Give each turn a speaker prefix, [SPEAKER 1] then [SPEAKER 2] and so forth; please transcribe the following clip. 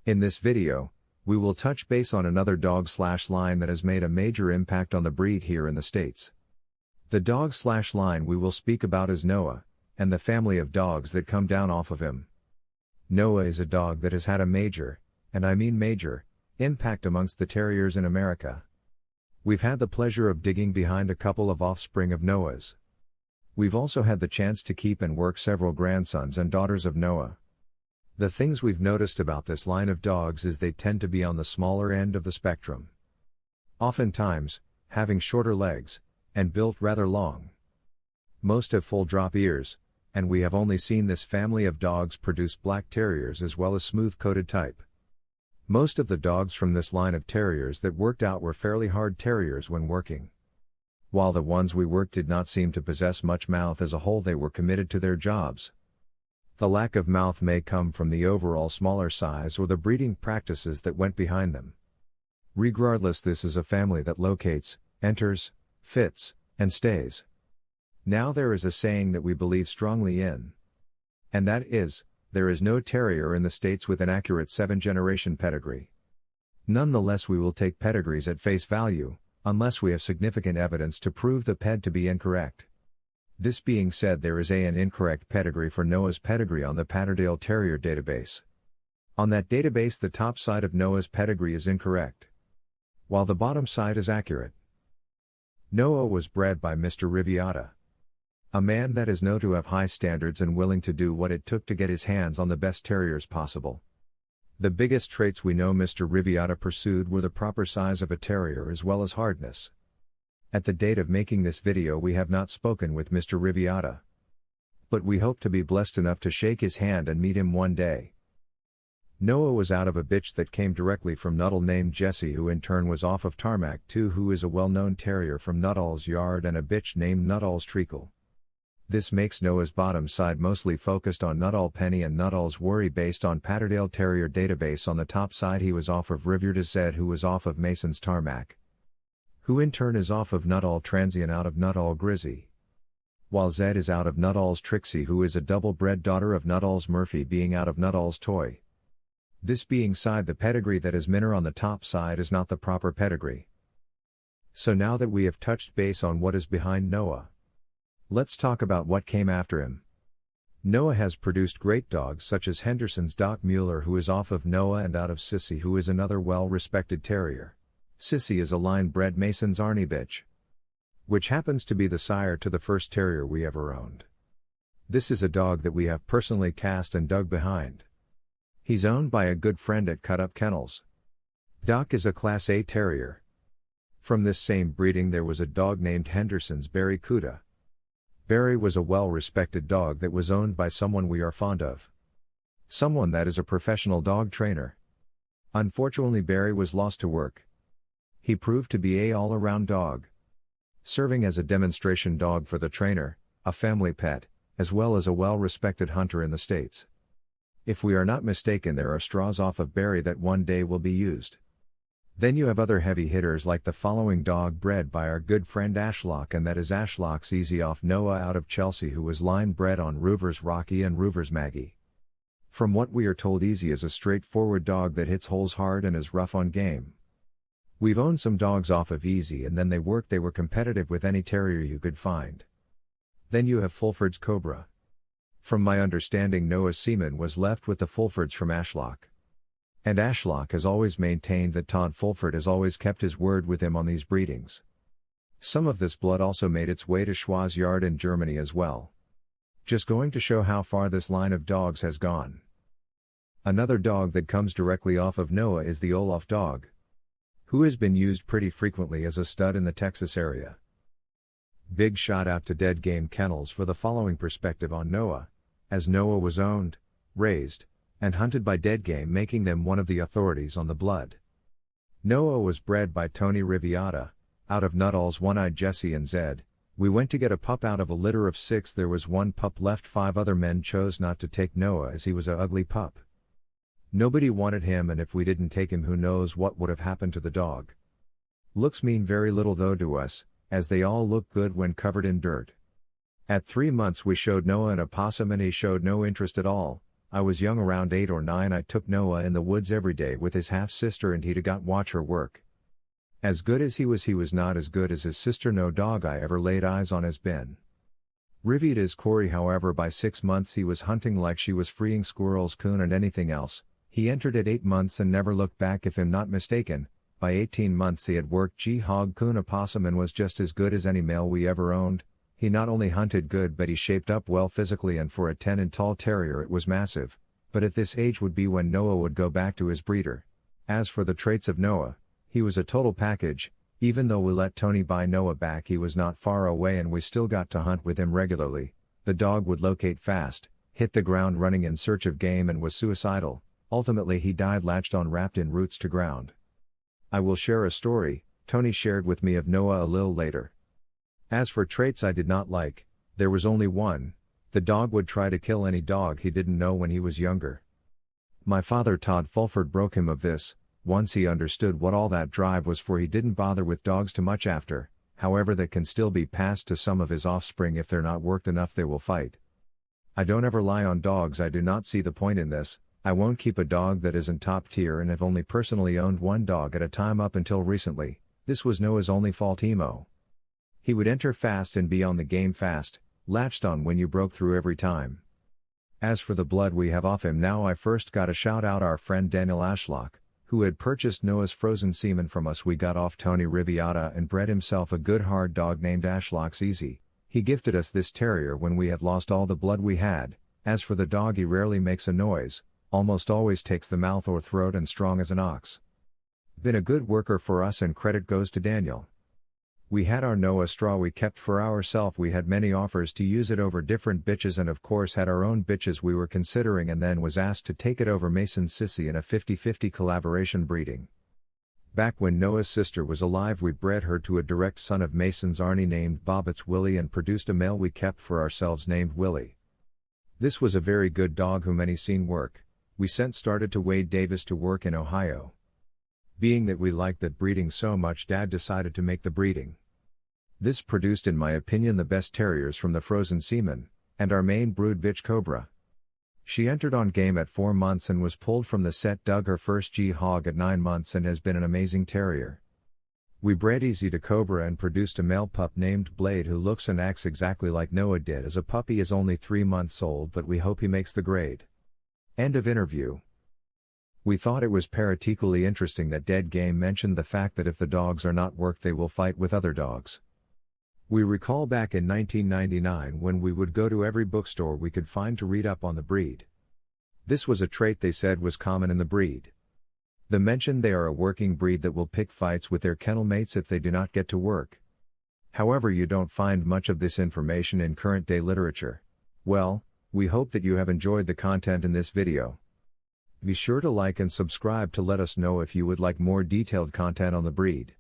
[SPEAKER 1] In this video, we will touch base on another dog/line that has made a major impact on the breed here in the States. The dog/line we will speak about is Noah, and the family of dogs that come down off of him. Noah is a dog that has had a major, and I mean major, impact amongst the terriers in America. We've had the pleasure of digging behind a couple of offspring of Noah's. We've also had the chance to keep and work several grandsons and daughters of Noah. The things we've noticed about this line of dogs is they tend to be on the smaller end of the spectrum. Oftentimes, having shorter legs, and built rather long. Most have full drop ears, and we have only seen this family of dogs produce black terriers as well as smooth-coated type. Most of the dogs from this line of terriers that worked out were fairly hard terriers when working. While the ones we worked did not seem to possess much mouth as a whole, they were committed to their jobs. The lack of mouth may come from the overall smaller size or the breeding practices that went behind them. Regardless, this is a family that locates, enters, fits, and stays. Now there is a saying that we believe strongly in. And that is, there is no terrier in the States with an accurate 7-generation pedigree. Nonetheless, we will take pedigrees at face value, unless we have significant evidence to prove the ped to be incorrect. This being said, there is an incorrect pedigree for Noah's pedigree on the Patterdale Terrier database. On that database, the top side of Noah's pedigree is incorrect, while the bottom side is accurate. Noah was bred by Mr. Riviata, a man that is known to have high standards and willing to do what it took to get his hands on the best terriers possible. The biggest traits we know Mr. Riviata pursued were the proper size of a terrier as well as hardness. At the date of making this video, we have not spoken with Mr. Riviata, but we hope to be blessed enough to shake his hand and meet him one day. Noah was out of a bitch that came directly from Nuttall named Jessie, who in turn was off of Tarmac 2, who is a well-known terrier from Nuttall's yard, and a bitch named Nuttall's Treacle. This makes Noah's bottom side mostly focused on Nuttall Penny and Nuttall's Worry based on Patterdale Terrier database. On the top side he was off of Riviera Zed, who was off of Mason's Tarmac, who in turn is off of Nuttall Transient out of Nuttall Grizzy, while Zed is out of Nuttall's Trixie, who is a double-bred daughter of Nuttall's Murphy, being out of Nuttall's Toy. This being said, the pedigree that is minor on the top side is not the proper pedigree. So now that we have touched base on what is behind Noah, let's talk about what came after him. Noah has produced great dogs such as Henderson's Doc Mueller, who is off of Noah, and out of Sissy, who is another well-respected terrier. Sissy is a line-bred Mason's Arnie bitch, which happens to be the sire to the first terrier we ever owned. This is a dog that we have personally cast and dug behind. He's owned by a good friend at Cut Up Kennels. Doc is a Class A terrier. From this same breeding there was a dog named Henderson's Barry Cuda. Barry was a well-respected dog that was owned by someone we are fond of. Someone that is a professional dog trainer. Unfortunately, Barry was lost to work. He proved to be a all-around dog, serving as a demonstration dog for the trainer, a family pet, as well as a well-respected hunter in the States. If we are not mistaken, there are straws off of Barry that one day will be used. Then you have other heavy hitters like the following dog bred by our good friend Ashlock, and that is Ashlock's Easy off Noah out of Chelsea, who was line bred on Rover's Rocky and Rover's Maggie. From what we are told, Easy is a straightforward dog that hits holes hard and is rough on game. We've owned some dogs off of Easy and then they were competitive with any terrier you could find. Then you have Fulford's Cobra. From my understanding, Noah's semen was left with the Fulfords from Ashlock. And Ashlock has always maintained that Todd Fulford has always kept his word with him on these breedings. Some of this blood also made its way to Schwa's yard in Germany as well. Just going to show how far this line of dogs has gone. Another dog that comes directly off of Noah is the Olaf dog, who has been used pretty frequently as a stud in the Texas area. Big shout out to Dead Game Kennels for the following perspective on Noah, as Noah was owned, raised, and hunted by Dead Game, making them one of the authorities on the blood. Noah was bred by Tony Riviata, out of Nuttall's One-Eyed Jessie and Zed. We went to get a pup out of a litter of 6. There was one pup left. 5 other men chose not to take Noah as he was a ugly pup. Nobody wanted him, and if we didn't take him, who knows what would have happened to the dog. Looks mean very little though to us, as they all look good when covered in dirt. At 3 months we showed Noah an opossum and he showed no interest at all, I was young, around 8 or 9. I took Noah in the woods every day with his half-sister and he'd got watch her work. As good as he was not as good as his sister. No dog I ever laid eyes on has been. Reviewed as Corey. However, by 6 months he was hunting like she was, freeing squirrels, coon and anything else. He entered at 8 months and never looked back, if I'm not mistaken. By 18 months he had worked hog, coon, opossum and was just as good as any male we ever owned. He not only hunted good but he shaped up well physically, and for a 10-inch tall terrier it was massive. But at this age would be when Noah would go back to his breeder. As for the traits of Noah, he was a total package. Even though we let Tony buy Noah back, he was not far away and we still got to hunt with him regularly. The dog would locate fast, hit the ground running in search of game, and was suicidal. Ultimately he died latched on, wrapped in roots to ground. I will share a story Tony shared with me of Noah a little later. As for traits I did not like, there was only one: the dog would try to kill any dog he didn't know when he was younger. My father Todd Fulford broke him of this. Once he understood what all that drive was for, he didn't bother with dogs too much after. However, that can still be passed to some of his offspring. If they're not worked enough they will fight. I don't ever lie on dogs. I do not see the point in this. I won't keep a dog that isn't top tier and have only personally owned one dog at a time up until recently. This was Noah's only fault. Emo. He would enter fast and be on the game fast, latched on when you broke through every time. As for the blood we have off him now, I first got to shout out our friend Daniel Ashlock, who had purchased Noah's frozen semen from us. We got off Tony Riviata and bred himself a good hard dog named Ashlock's Easy. He gifted us this terrier when we had lost all the blood we had. As for the dog, he rarely makes a noise, almost always takes the mouth or throat, and strong as an ox. Been a good worker for us, and credit goes to Daniel. We had our Noah straw we kept for ourselves. We had many offers to use it over different bitches, and of course had our own bitches we were considering, and then was asked to take it over Mason's sissy in a 50-50 collaboration breeding. Back when Noah's sister was alive we bred her to a direct son of Mason's, Arnie, named Bobbits Willie, and produced a male we kept for ourselves named Willie. This was a very good dog who many seen work. We started to Wade Davis to work in Ohio. Being that we liked that breeding so much, Dad decided to make the breeding. This produced, in my opinion, the best terriers from the frozen semen, and our main brood bitch Cobra. She entered on game at 4 months and was pulled from the set, dug her first hog at 9 months, and has been an amazing terrier. We bred Easy to Cobra and produced a male pup named Blade who looks and acts exactly like Noah did as a puppy. Is only 3 months old, but we hope he makes the grade. End of interview. We thought it was particularly interesting that Dead Game mentioned the fact that if the dogs are not worked they will fight with other dogs. We recall back in 1999 when we would go to every bookstore we could find to read up on the breed. This was a trait they said was common in the breed. They mentioned they are a working breed that will pick fights with their kennel mates if they do not get to work. However, you don't find much of this information in current day literature. Well, we hope that you have enjoyed the content in this video. Be sure to like and subscribe to let us know if you would like more detailed content on the breed.